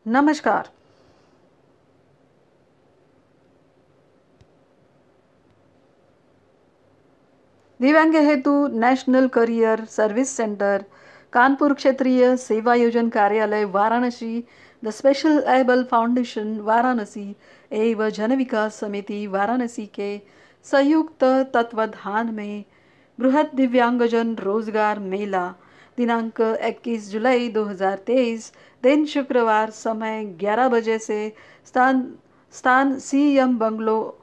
नमस्कार। दिव्यांग हेतु national career service centre, Kanpur क्षेत्रीय सेवा योजन कार्यालय Varanasi, the special able foundation Varanasi एवं जन विकास समिति वाराणसी के संयुक्त तत्वाधान में बृहद दिव्यांगजन रोजगार मेला दिनांक 21 जुलाई 2023 दिन शुक्रवार समय 11 बजे से स्थान स्थान CM bungalow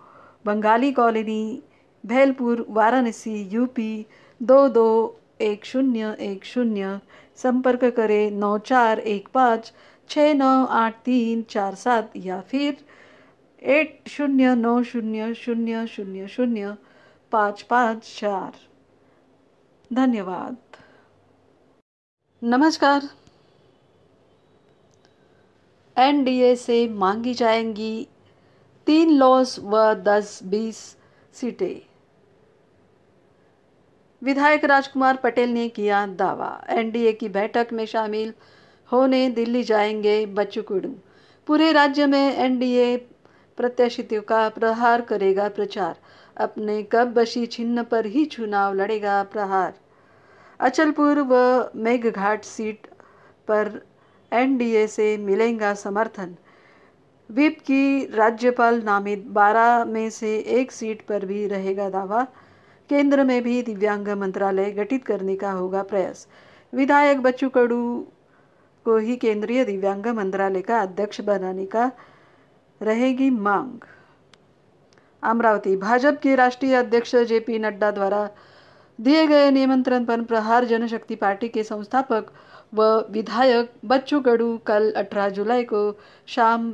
Bengali colony Bhelupur Varanasi UP 221010। संपर्क करें 9415698347 या फिर 8090000554। धन्यवाद। नमस्कार। एनडीए से मांगी जाएंगी 3 लॉज व 10-20 सीटें। विधायक राजकुमार पटेल ने किया दावा, एनडीए की बैठक में शामिल होने दिल्ली जाएंगे बच्चू कडू। पूरे राज्य में एनडीए प्रत्याशियों का प्रहार करेगा प्रचार, अपने कब्बशी चिन्ह पर ही चुनाव लड़ेगा प्रहार। अचलपुर व मेघघाट सीट पर एनडीए से मिलेगा समर्थन। विप की राज्यपाल नामित 12 में से एक सीट पर भी रहेगा दावा। केंद्र में भी दिव्यांग मंत्रालय गठित करने का होगा प्रयास। विधायक बच्चू कडू को ही केंद्रीय दिव्यांग मंत्रालय का अध्यक्ष बनाने का रहेगी मांग। अमरावती भाजपा के राष्ट्रीय अध्यक्ष जेपी नड्डा द्वारा दिए गए निमंत्रण पर प्रहार जनशक्ति पार्टी के संस्थापक व विधायक बच्चू कडू कल 18 जुलाई को शाम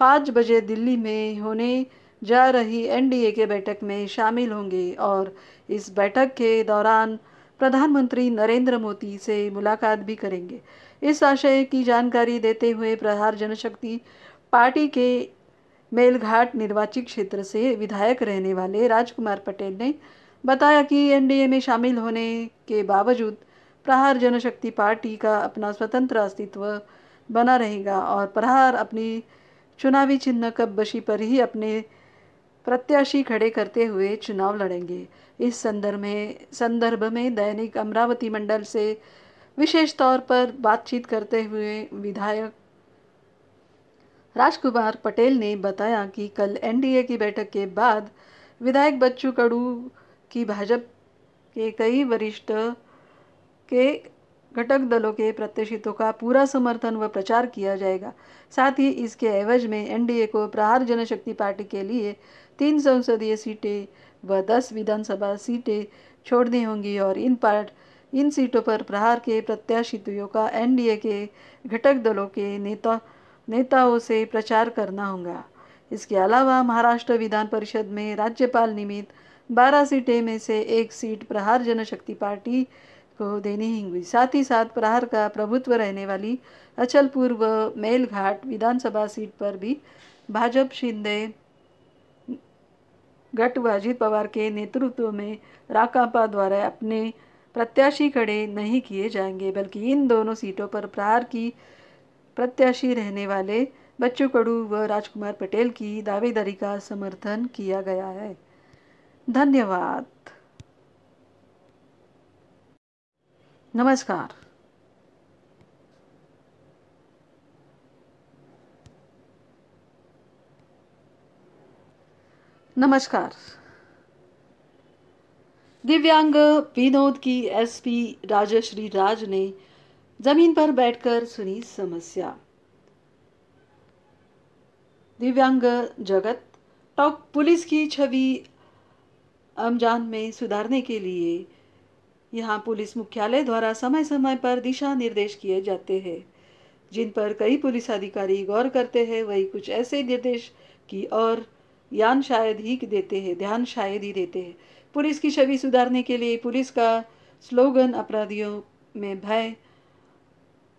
5 बजे दिल्ली में होने जा रही एनडीए के बैठक में शामिल होंगे और इस बैठक के दौरान प्रधानमंत्री नरेंद्र मोदी से मुलाकात भी करेंगे। इस आशय की जानकारी देते हुए प्रहार जनशक्ति पार्टी के मेलघाट निर्वाचित क्षेत्र से विधायक रहने वाले राजकुमार पटेल ने बताया कि एनडीए में शामिल होने के बावजूद प्रहार जनशक्ति पार्टी का अपना स्वतंत्र अस्तित्व बना रहेगा और प्रहार अपनी चुनावी चिन्ह कब्बशी पर ही अपने प्रत्याशी खड़े करते हुए चुनाव लड़ेंगे। इस संदर्भ में दैनिक अमरावती मंडल से विशेष तौर पर बातचीत करते हुए विधायक राजकुमार पटेल ने बताया कि कल एनडीए की बैठक के बाद विधायक बच्चू कडू की भाजपा के कई वरिष्ठ के घटक दलों के प्रत्याशियों का पूरा समर्थन व प्रचार किया जाएगा। साथ ही इसके एवज में एनडीए को प्रहार जनशक्ति पार्टी के लिए 3 संसदीय सीटें व 10 विधानसभा सीटें छोड़नी होंगी और इन सीटों पर प्रहार के प्रत्याशियों का एनडीए के घटक दलों के नेताओं से प्रचार करना होगा। इसके अलावा महाराष्ट्र विधान परिषद में राज्यपाल निमित्त 12 सीटें में से एक सीट प्रहार जनशक्ति पार्टी को देनी होगी। साथ ही साथ प्रहार का प्रभुत्व रहने वाली अचलपुर व मेलघाट विधानसभा सीट पर भी भाजपा शिंदे गट व अजित पवार के नेतृत्व में राकांपा द्वारा अपने प्रत्याशी खड़े नहीं किए जाएंगे, बल्कि इन दोनों सीटों पर प्रहार की प्रत्याशी रहने वाले बच्चू कडू व राजकुमार पटेल की दावेदारी का समर्थन किया गया है। धन्यवाद। नमस्कार। नमस्कार। दिव्यांग विनोद की एसपी राजश्री राज ने जमीन पर बैठकर सुनी समस्या। दिव्यांग जगत टॉक पुलिस की छवि अमजान में सुधारने के लिए यहाँ पुलिस मुख्यालय द्वारा समय समय पर दिशा निर्देश किए जाते हैं, जिन पर कई पुलिस अधिकारी गौर करते हैं। वही कुछ ऐसे निर्देश की और ध्यान शायद ही देते हैं। पुलिस की छवि सुधारने के लिए पुलिस का स्लोगन अपराधियों में भय,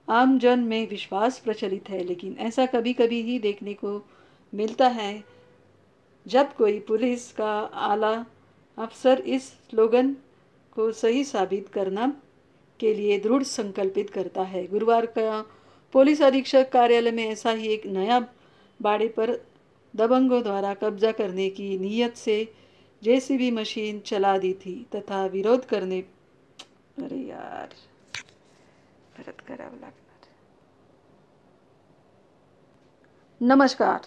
आम जन में विश्वास प्रचलित है, लेकिन ऐसा कभी कभी ही देखने को मिलता है जब कोई पुलिस का आला अफसर इस स्लोगन को सही साबित करना के लिए दृढ़ संकल्पित करता है। गुरुवार का पुलिस अधीक्षक कार्यालय में ऐसा ही एक नया बाड़े पर दबंगों द्वारा कब्जा करने की नीयत से जेसीबी मशीन चला दी थी तथा विरोध करने अरे यार परत करावं लागणार। नमस्कार।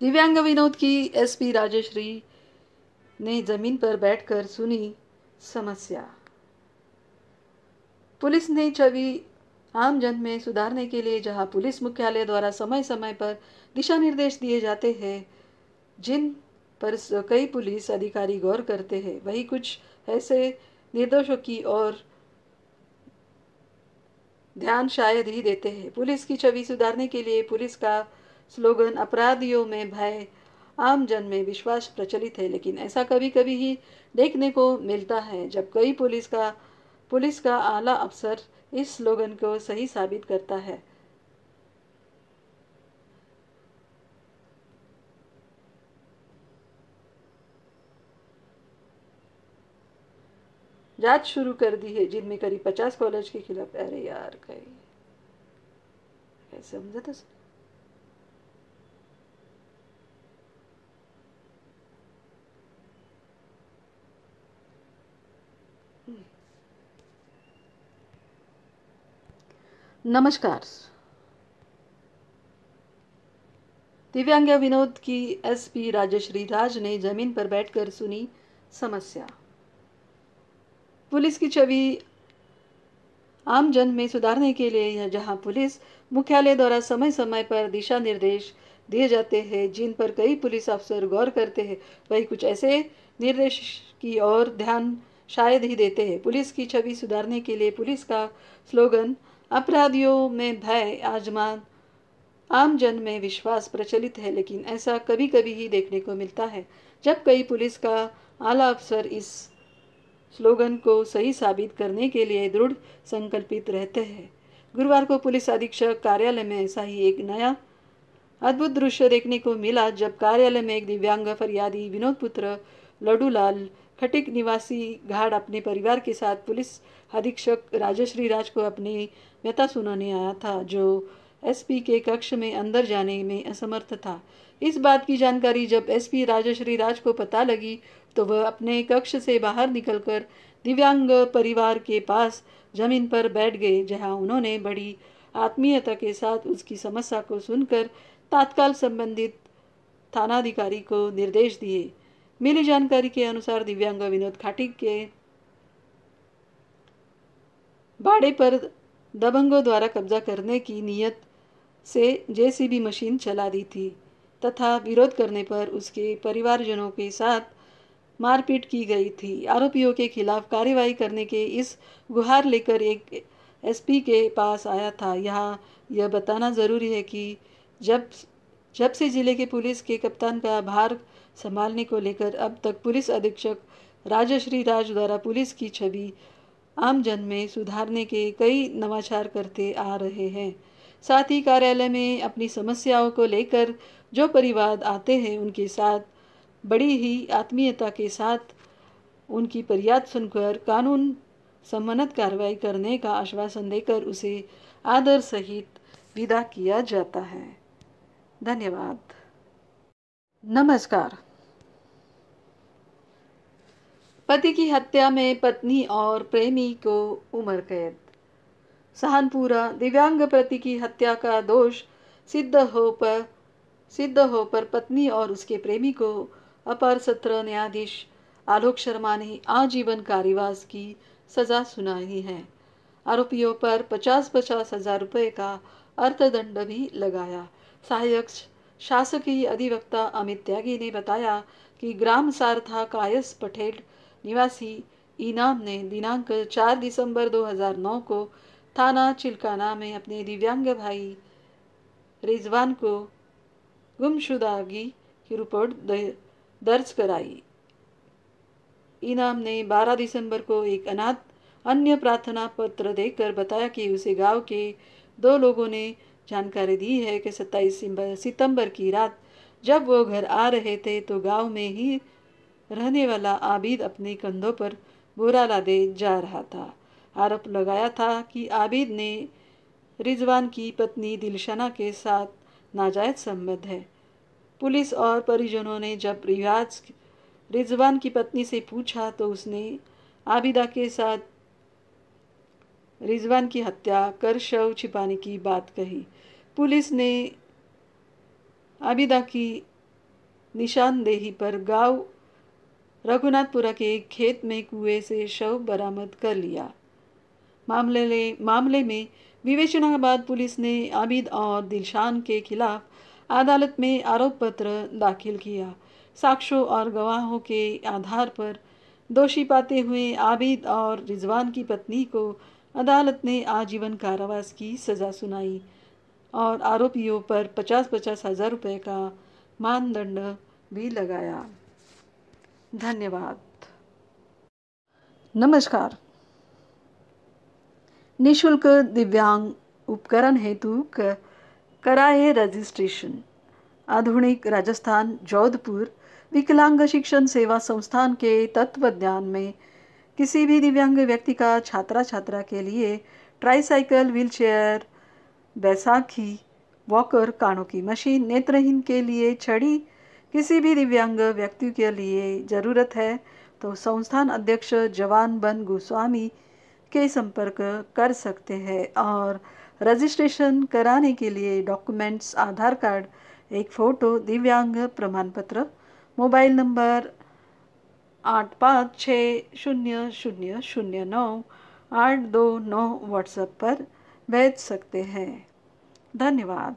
दिव्यांग विनोद की एसपी राजश्री ने जमीन पर बैठकर सुनी समस्या। पुलिस ने छवि आम जन में सुधारने के लिए जहां पुलिस मुख्यालय द्वारा समय समय पर दिशा निर्देश दिए जाते हैं जिन पर कई पुलिस अधिकारी गौर करते हैं, वही कुछ ऐसे निर्देशों की और ध्यान शायद ही देते हैं। पुलिस की छवि सुधारने के लिए पुलिस का स्लोगन अपराधियों में भय, आम जन में विश्वास प्रचलित है, लेकिन ऐसा कभी कभी ही देखने को मिलता है जब कई पुलिस का आला अफसर इस स्लोगन को सही साबित करता है। जांच शुरू कर दी है जिनमें करीब 50 कॉलेज के खिलाफ। अरे यार कहीं समझा तो नमस्कार। दिव्यांग विनोद की एसपी राजश्री राज ने जमीन पर बैठकर सुनी समस्या। पुलिस की छवि आम जन में सुधारने के लिए जहां पुलिस मुख्यालय द्वारा समय समय पर दिशा निर्देश दिए जाते हैं जिन पर कई पुलिस अफसर गौर करते हैं, वही कुछ ऐसे निर्देश की ओर ध्यान शायद ही देते हैं। पुलिस की छवि सुधारने के लिए पुलिस का स्लोगन अपराधियों में भय, आम जन में विश्वास प्रचलित है, लेकिन ऐसा कभी कभी ही देखने को मिलता है जब कई पुलिस का आला अफसर इस स्लोगन को सही साबित करने के लिए दृढ़ संकल्पित रहते हैं। गुरुवार को पुलिस अधीक्षक कार्यालय में ऐसा ही एक नया अद्भुत दृश्य देखने को मिला जब कार्यालय में एक दिव्यांग फरियादी विनोद पुत्र लड्डूलाल खटिक निवासी घाट अपने परिवार के साथ पुलिस अधीक्षक राजश्री राज को अपनी व्यथा सुनाने आया था, जो एसपी के कक्ष में अंदर जाने में असमर्थ था। इस बात की जानकारी जब एसपी राजश्री राज को पता लगी तो वह अपने कक्ष से बाहर निकलकर दिव्यांग परिवार के पास जमीन पर बैठ गए, जहां उन्होंने बड़ी आत्मीयता के साथ उसकी समस्या को सुनकर तत्काल संबंधित थानाधिकारी को निर्देश दिए। मिली जानकारी के अनुसार दिव्यांग विनोद खाटिक के बाड़े पर दबंगों द्वारा कब्जा करने की नीयत से जेसीबी मशीन चला दी थी तथा विरोध करने पर उसके परिवारजनों के साथ मारपीट की गई थी। आरोपियों के खिलाफ कार्रवाई करने के इस गुहार लेकर एक एसपी के पास आया था। यहाँ यह बताना जरूरी है कि जब से जिले के पुलिस के कप्तान का भार संभालने को लेकर अब तक पुलिस अधीक्षक राजश्री राज द्वारा पुलिस की छवि आम जन में सुधारने के कई नवाचार करते आ रहे हैं। साथ ही कार्यालय में अपनी समस्याओं को लेकर जो परिवाद आते हैं उनके साथ बड़ी ही आत्मीयता के साथ उनकी फरियाद सुनकर कानून सम्मत कार्रवाई करने का आश्वासन देकर उसे आदर सहित विदा किया जाता है। धन्यवाद। नमस्कार। पति की हत्या में पत्नी और प्रेमी को उम्र कैद। सहारनपुरा। दिव्यांग पति की हत्या का दोष सिद्ध हो पर पत्नी और उसके प्रेमी को अपर सत्र न्यायाधीश आलोक शर्मा ने आजीवन कारावास की सजा सुनाई है। आरोपियों पर 50-50 हजार रुपये का अर्थदंड भी लगाया। सहायक शासकीय अधिवक्ता अमित त्यागी ने बताया कि ग्राम सारथा कायस पटेल निवासी इनाम ने दिनांक 4 दिसंबर 2009 को थाना चिल्काना में अपने दिव्यांग भाई रिजवान को गुमशुदगी की रिपोर्ट दर्ज कराई। इनाम ने 12 दिसंबर को एक अन्य प्रार्थना पत्र देकर बताया कि उसे गांव के 2 लोगों ने जानकारी दी है कि 27 सितंबर की रात जब वो घर आ रहे थे तो गांव में ही रहने वाला आबिद अपने कंधों पर बोरा लादे जा रहा था। आरोप लगाया था कि आबिद ने रिजवान की पत्नी दिलशना के साथ नाजायज संबंध है। पुलिस और परिजनों ने जब रिजवान की पत्नी से पूछा तो उसने आबिदा के साथ रिजवान की हत्या कर शव छिपाने की बात कही। पुलिस ने आबिदा की निशानदेही पर गांव रघुनाथपुरा के एक खेत में कुएं से शव बरामद कर लिया। मामले में विवेचना के बाद पुलिस ने आबिद और दिलशान के खिलाफ अदालत में आरोप पत्र दाखिल किया। साक्ष्यों और गवाहों के आधार पर दोषी पाते हुए आबिद और रिजवान की पत्नी को अदालत ने आजीवन कारावास की सज़ा सुनाई और आरोपियों पर 50-50 हज़ार रुपये का मानदंड भी लगाया। धन्यवाद। नमस्कार। निःशुल्क दिव्यांग उपकरण हेतु कराए रजिस्ट्रेशन। आधुनिक राजस्थान जोधपुर विकलांग शिक्षण सेवा संस्थान के तत्वावधान में किसी भी दिव्यांग व्यक्ति का छात्रा के लिए ट्राईसाइकिल, व्हीलचेयर, बैसाखी, वॉकर, कानों की मशीन, नेत्रहीन के लिए छड़ी किसी भी दिव्यांग व्यक्ति के लिए ज़रूरत है तो संस्थान अध्यक्ष जवान बन गोस्वामी के संपर्क कर सकते हैं और रजिस्ट्रेशन कराने के लिए डॉक्यूमेंट्स आधार कार्ड, एक फ़ोटो, दिव्यांग प्रमाण पत्र, मोबाइल नंबर 8560009829 व्हाट्सएप पर भेज सकते हैं। धन्यवाद।